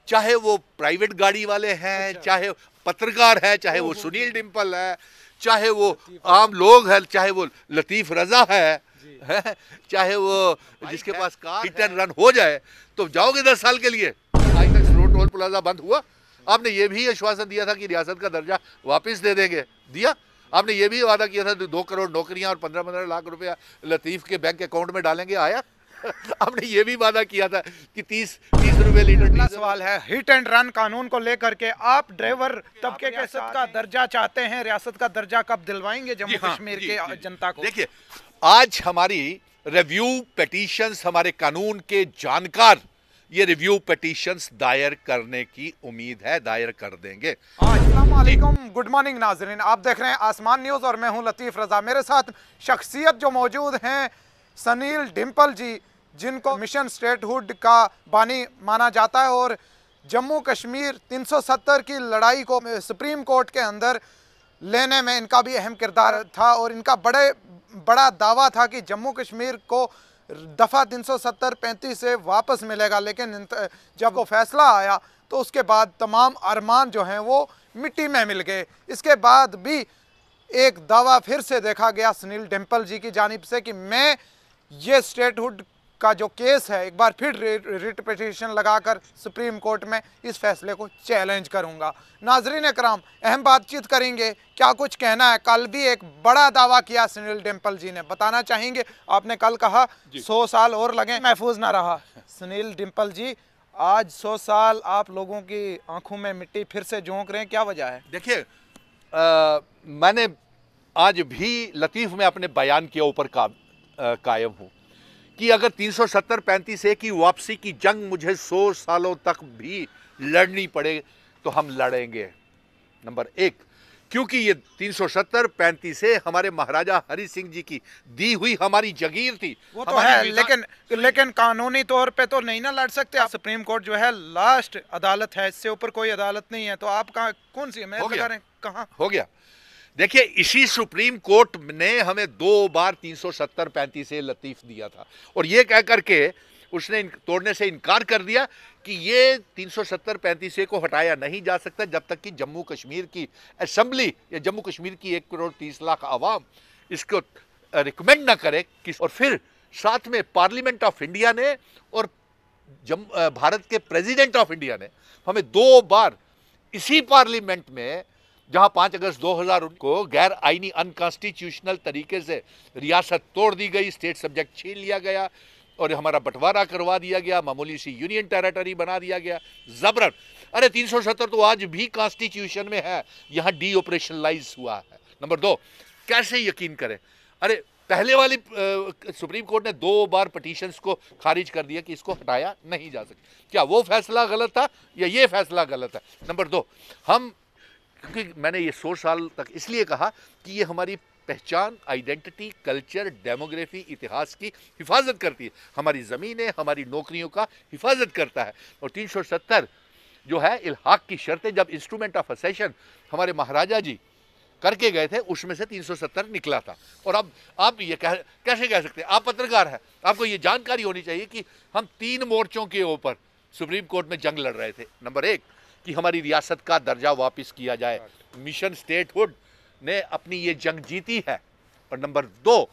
चाहे वो प्राइवेट गाड़ी वाले हैं, चाहे पत्रकार है, चाहे वो सुनील डिम्पल है, चाहे वो आम लोग है, चाहे वो लतीफ रजा है, चाहे वो जिसके पास कार हिट एंड रन हो जाए तो जाओगे 10 साल के लिए। आज तक स्लो टोल प्लाजा बंद हुआ? आपने ये भी आश्वासन दिया था कि रियासत का दर्जा वापस दे देंगे, दिया? आपने ये भी वादा किया था 2 करोड़ नौकरियां और 15-15 लाख रुपया लतीफ के बैंक अकाउंट में डालेंगे, आया? आपने ये भी वादा किया था कि 30 रुपए लीटर। अगला सवाल है, हिट एंड रन कानून को लेकर के आप ड्राइवर तबके के रियासत का दर्जा चाहते हैं, रियासत का दर्जा कब दिलवाएंगे जम्मू कश्मीर के जनता को? देखिए, आज हमारी रिव्यू पिटीशंस, हमारे कानून के जानकार ये रिव्यू पिटीशंस दायर करने की उम्मीद है, दायर कर देंगे। अस्सलाम वालेकुम, गुड मॉर्निंग नाजरीन, आप देख रहे हैं आसमान न्यूज़ और मैं हूं लतीफ़ रज़ा। मेरे साथ शख्सियत जो मौजूद हैं सुनील डिम्पल जी, जिनको मिशन स्टेटहुड का बानी माना जाता है और जम्मू कश्मीर 370 की लड़ाई को सुप्रीम कोर्ट के अंदर लेने में इनका भी अहम किरदार था और इनका बड़ा दावा था कि जम्मू कश्मीर को दफ़ा 370-35 से वापस मिलेगा, लेकिन जब वो फैसला आया तो उसके बाद तमाम अरमान जो हैं वो मिट्टी में मिल गए। इसके बाद भी एक दावा फिर से देखा गया सुनील डिम्पल जी की जानिब से कि मैं ये स्टेटहुड का जो केस है एक बार फिर रिट पिटीशन लगाकर सुप्रीम कोर्ट में इस फैसले को चैलेंज करूंगा। नाजरीन कराम, अहम बातचीत करेंगे, क्या कुछ कहना है। कल भी एक बड़ा दावा किया सुनील डिम्पल जी ने, बताना चाहेंगे। आपने कल कहा 100 साल और लगे, महफूज ना रहा। सुनील डिम्पल जी, आज 100 साल आप लोगों की आंखों में मिट्टी फिर से झोंक रहे हैं, क्या वजह है? देखिए, मैंने आज भी लतीफ़ में अपने बयान के ऊपर कायम हूँ कि अगर 370-35 की वापसी की जंग मुझे 100 सालों तक भी लड़नी पड़े तो हम लड़ेंगे। नंबर 1, क्योंकि ये 370-35 से हमारे महाराजा हरि सिंह जी की दी हुई हमारी जगीर थी। वो तो है, लेकिन कानूनी तौर पे तो नहीं ना लड़ सकते आप। सुप्रीम कोर्ट जो है लास्ट अदालत है, इससे ऊपर कोई अदालत नहीं है, तो आप कौन सी है? कहाँ हो गया? देखिए, इसी सुप्रीम कोर्ट ने हमें 2 बार 370-35 से लतीफ दिया था और ये कह करके उसने तोड़ने से इनकार कर दिया कि ये 370-35 को हटाया नहीं जा सकता जब तक कि जम्मू कश्मीर की असेंबली या जम्मू कश्मीर की 1 करोड़ 30 लाख आवाम इसको रिकमेंड ना करे। और फिर साथ में पार्लियामेंट ऑफ इंडिया ने और भारत के प्रेसिडेंट ऑफ इंडिया ने हमें 2 बार इसी पार्लियामेंट में, जहां 5 अगस्त 2000 को गैर आईनी अनकॉन्स्टिट्यूशनल तरीके से रियासत तोड़ दी गई, स्टेट सब्जेक्ट छीन लिया गया और हमारा बंटवारा करवा दिया गया, मामूली सी यूनियन टेरिटरी बना दिया गया जबरन। अरे 370 तो आज भी कॉन्स्टिट्यूशन में है, यहां डी ऑपरेशनलाइज हुआ है। नंबर 2, कैसे यकीन करें? अरे पहले वाली सुप्रीम कोर्ट ने 2 बार पिटीशंस को खारिज कर दिया कि इसको हटाया नहीं जा सकता। क्या वो फैसला गलत था या ये फैसला गलत है? नंबर 2, क्योंकि मैंने ये 100 साल तक इसलिए कहा कि ये हमारी पहचान, आइडेंटिटी, कल्चर, डेमोग्राफी, इतिहास की हिफाजत करती है, हमारी ज़मीनें, हमारी नौकरियों का हिफाजत करता है। और 370 जो है इल्हाक की शर्तें, जब इंस्ट्रूमेंट ऑफ असेशन हमारे महाराजा जी करके गए थे उसमें से 370 निकला था। और अब आप ये कैसे कह सकते हैं? आप पत्रकार हैं, आपको ये जानकारी होनी चाहिए कि हम 3 मोर्चों के ऊपर सुप्रीम कोर्ट में जंग लड़ रहे थे। नंबर 1 कि हमारी रियासत का दर्जा वापस किया जाए, मिशन स्टेटहुड ने अपनी ये जंग जीती है। और नंबर 2,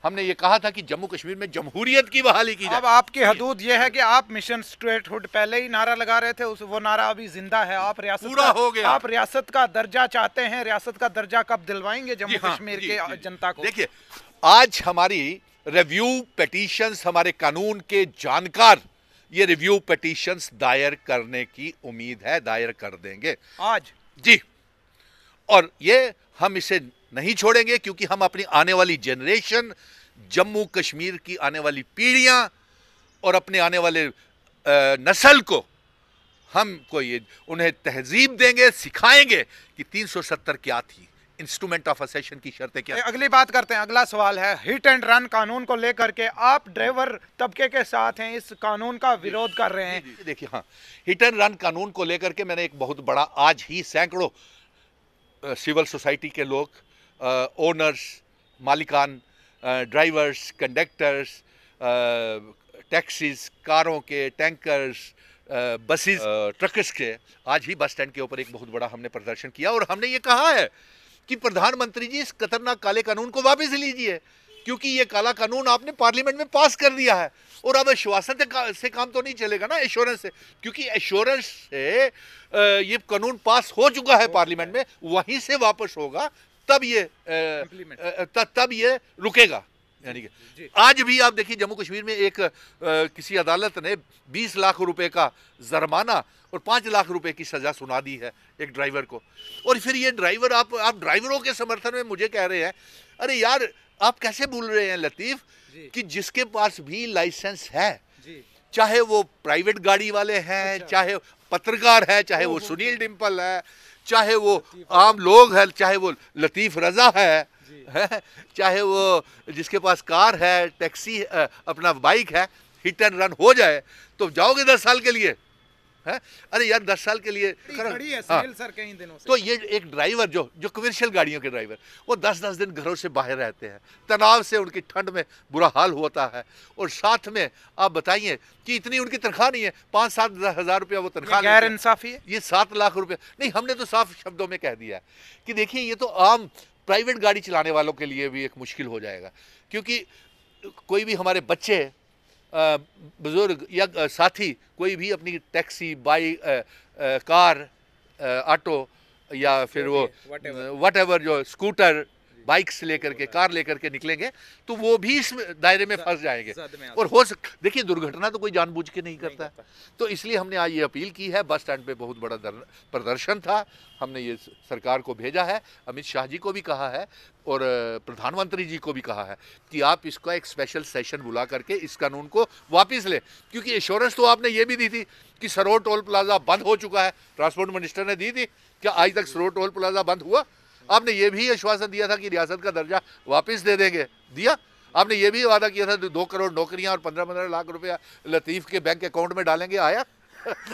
हमने ये कहा था कि जम्मू कश्मीर में जमहूरियत की बहाली की जाए। अब आपकी हदूद ये है कि आप मिशन स्टेटहुड पहले ही नारा लगा रहे थे, वो नारा अभी जिंदा है। आप रियासत का दर्जा चाहते हैं, रियासत का दर्जा कब दिलवाएंगे जम्मू कश्मीर के जनता को? देखिए, आज हमारी रिव्यू पिटीशंस, हमारे कानून के जानकार ये रिव्यू पिटीशंस दायर करने की उम्मीद है, दायर कर देंगे आज जी। और ये हम इसे नहीं छोड़ेंगे क्योंकि हम अपनी आने वाली जनरेशन, जम्मू कश्मीर की आने वाली पीढ़ियां और अपने आने वाले नस्ल को उन्हें तहजीब देंगे, सिखाएंगे कि 370 क्या थी, इंस्ट्रूमेंट ऑफ असेशन की शर्तें क्या। अगली बात करते हैं। अगला सवाल है, हिट एंड रन कानून को लेकर के आप ड्राइवर तबके के साथ हैं, इस कानून का विरोध कर रहे हैं। देखिए, हाँ, हिट एंड रन कानून को लेकर के मैंने एक बहुत बड़ा, आज ही सैकड़ों सिविल सोसाइटी के लोग, ओनर्स, मालिकान, ड्राइवर्स, कंडक्टर्स, टैक्सीज, कारों के, टैंकर्स, बसेस ट्रकर्स के आज ही बस स्टैंड के ऊपर एक बहुत बड़ा हमने प्रदर्शन किया और हमने ये कहा है कि प्रधानमंत्री जी इस खतरनाक काले कानून को वापस लीजिए, क्योंकि ये काला कानून आपने पार्लियामेंट में पास कर दिया है और अब एश्योरेंस से काम तो नहीं चलेगा ना, एश्योरेंस से, क्योंकि एश्योरेंस से ये कानून पास हो चुका है पार्लियामेंट में, वहीं से वापस होगा तब ये रुकेगा। यानी कि आज भी आप देखिए जम्मू कश्मीर में एक किसी अदालत ने 20 लाख रुपए का जुर्माना और 5 लाख रुपए की सजा सुना दी है एक ड्राइवर को। और फिर ये ड्राइवर आप ड्राइवरों के समर्थन में मुझे कह रहे हैं, अरे यार आप कैसे बोल रहे हैं लतीफ कि जिसके पास भी लाइसेंस है, चाहे वो प्राइवेट गाड़ी वाले हैं, चाहे पत्रकार है, चाहे वो सुनील डिम्पल है, चाहे वो आम लोग है, चाहे वो लतीफ रजा है, चाहे वो जिसके पास कार है, टैक्सी अपना बाइक है, हिट एंड रन हो जाए तो जाओगे 10 साल के लिए है? अरे यार 10 साल के लिए खड़ी है सुनील सर कई दिनों से। तो ये एक ड्राइवर जो कमर्शियल गाड़ियों के ड्राइवर वो 10-10 दिन घरों से बाहर रहते हैं, तनाव से उनकी ठंड में बुरा हाल होता है, और साथ में आप बताइए कि इतनी उनकी तनख्वाह नहीं है, 5-7 हज़ार रुपया वो तनख्वाह, गैर इंसाफी है ये 7 लाख रुपया नहीं। हमने तो साफ शब्दों में कह दिया है कि देखिए ये तो आम प्राइवेट गाड़ी चलाने वालों के लिए भी एक मुश्किल हो जाएगा, क्योंकि कोई भी हमारे बच्चे, बुजुर्ग या साथी कोई भी अपनी टैक्सी, बाइक, कार, ऑटो या फिर वो व्हाटएवर जो स्कूटर, बाइक्स लेकर के, कार लेकर के निकलेंगे तो वो भी इस दायरे में फंस जाएंगे। और देखिए दुर्घटना तो कोई जानबूझ के नहीं करता है। तो इसलिए हमने आज ये अपील की है, बस स्टैंड पे बहुत बड़ा प्रदर्शन था, हमने ये सरकार को भेजा है, अमित शाह जी को भी कहा है और प्रधानमंत्री जी को भी कहा है कि आप इसका एक स्पेशल सेशन बुला करके इस कानून को वापस लें, क्योंकि एश्योरेंस तो आपने ये भी दी थी कि सरोड टोल प्लाजा बंद हो चुका है, ट्रांसपोर्ट मिनिस्टर ने दी थी, क्या आज तक सरोड टोल प्लाजा बंद हुआ? आपने ये भी आश्वासन दिया था कि रियासत का दर्जा वापस दे देंगे, दिया? आपने ये भी वादा किया था 2 करोड़ नौकरियां और 15-15 लाख रुपया लतीफ़ के बैंक अकाउंट में डालेंगे, आया?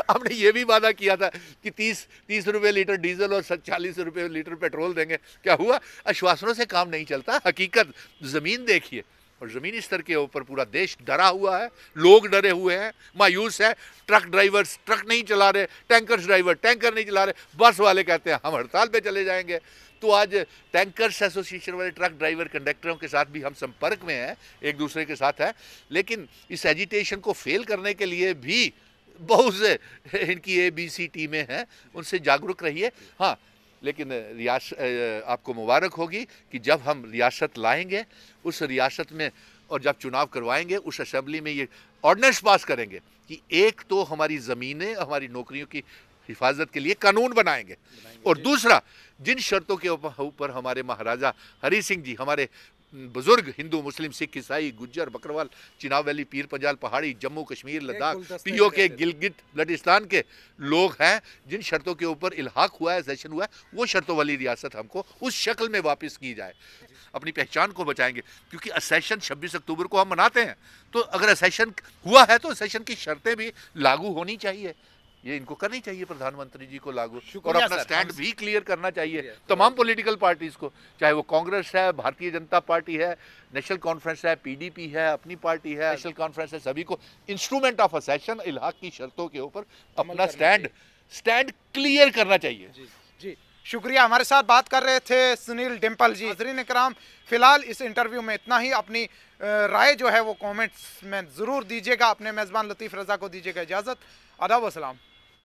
आपने ये भी वादा किया था कि 30 रुपये लीटर डीजल और 40 रुपये लीटर पेट्रोल देंगे, क्या हुआ? आश्वासनों से काम नहीं चलता, हकीकत ज़मीन देखिए। और ज़मीनी स्तर के ऊपर पूरा देश डरा हुआ है, लोग डरे हुए हैं, मायूस है। ट्रक ड्राइवर्स ट्रक नहीं चला रहे, टैंकर्स ड्राइवर टैंकर नहीं चला रहे, बस वाले कहते हैं हम हड़ताल पे चले जाएंगे। तो आज टैंकर्स एसोसिएशन वाले ट्रक ड्राइवर कंडक्टरों के साथ भी हम संपर्क में हैं, एक दूसरे के साथ है, लेकिन इस एजिटेशन को फेल करने के लिए भी बहुत से इनकी ABC टीमें हैं, उनसे जागरूक रहिए। हाँ, लेकिन आपको मुबारक होगी कि जब हम रियासत लाएंगे, उस रियासत में और जब चुनाव करवाएंगे, उस असेंबली में ये ऑर्डिनेंस पास करेंगे कि एक तो हमारी ज़मीनें, हमारी नौकरियों की हिफाजत के लिए कानून बनाएंगे, और दूसरा जिन शर्तों के ऊपर हमारे महाराजा हरी सिंह जी, हमारे बुजुर्ग हिंदू, मुस्लिम, सिख, ईसाई, गुज्जर, बकरवाल, चिनाब वैली, पीर पंजाल पहाड़ी, जम्मू कश्मीर, लद्दाख, POK, गिलगित बल्टिस्तान के लोग हैं, जिन शर्तों के ऊपर इल्हाक हुआ है, सेशन हुआ है, वो शर्तों वाली रियासत हमको उस शक्ल में वापस की जाए। अपनी पहचान को बचाएंगे, क्योंकि असेशन 26 अक्टूबर को हम मनाते हैं, तो अगर असेशन हुआ है तो असेशन की शर्तें भी लागू होनी चाहिए, ये इनको करनी चाहिए प्रधानमंत्री जी को लागू, और अपना स्टैंड भी क्लियर करना चाहिए तमाम पॉलिटिकल पार्टीज को, चाहे वो कांग्रेस है, भारतीय जनता पार्टी है, नेशनल कॉन्फ्रेंस है, PDP है, अपनी पार्टी है, नेशनल कॉन्फ्रेंस है, सभी को इंस्ट्रूमेंट ऑफ असेशन, इल्हाक की शर्तों के ऊपर अपना स्टैंड क्लियर करना चाहिए। जी शुक्रिया। हमारे साथ बात कर रहे थे सुनील डिम्पल जी। नाज़रीन इकराम, फिलहाल इस इंटरव्यू में इतना ही। अपनी राय जो है वो कमेंट्स में ज़रूर दीजिएगा। अपने मेज़बान लतीफ़ रज़ा को दीजिएगा इजाज़त। आदाब व सलाम।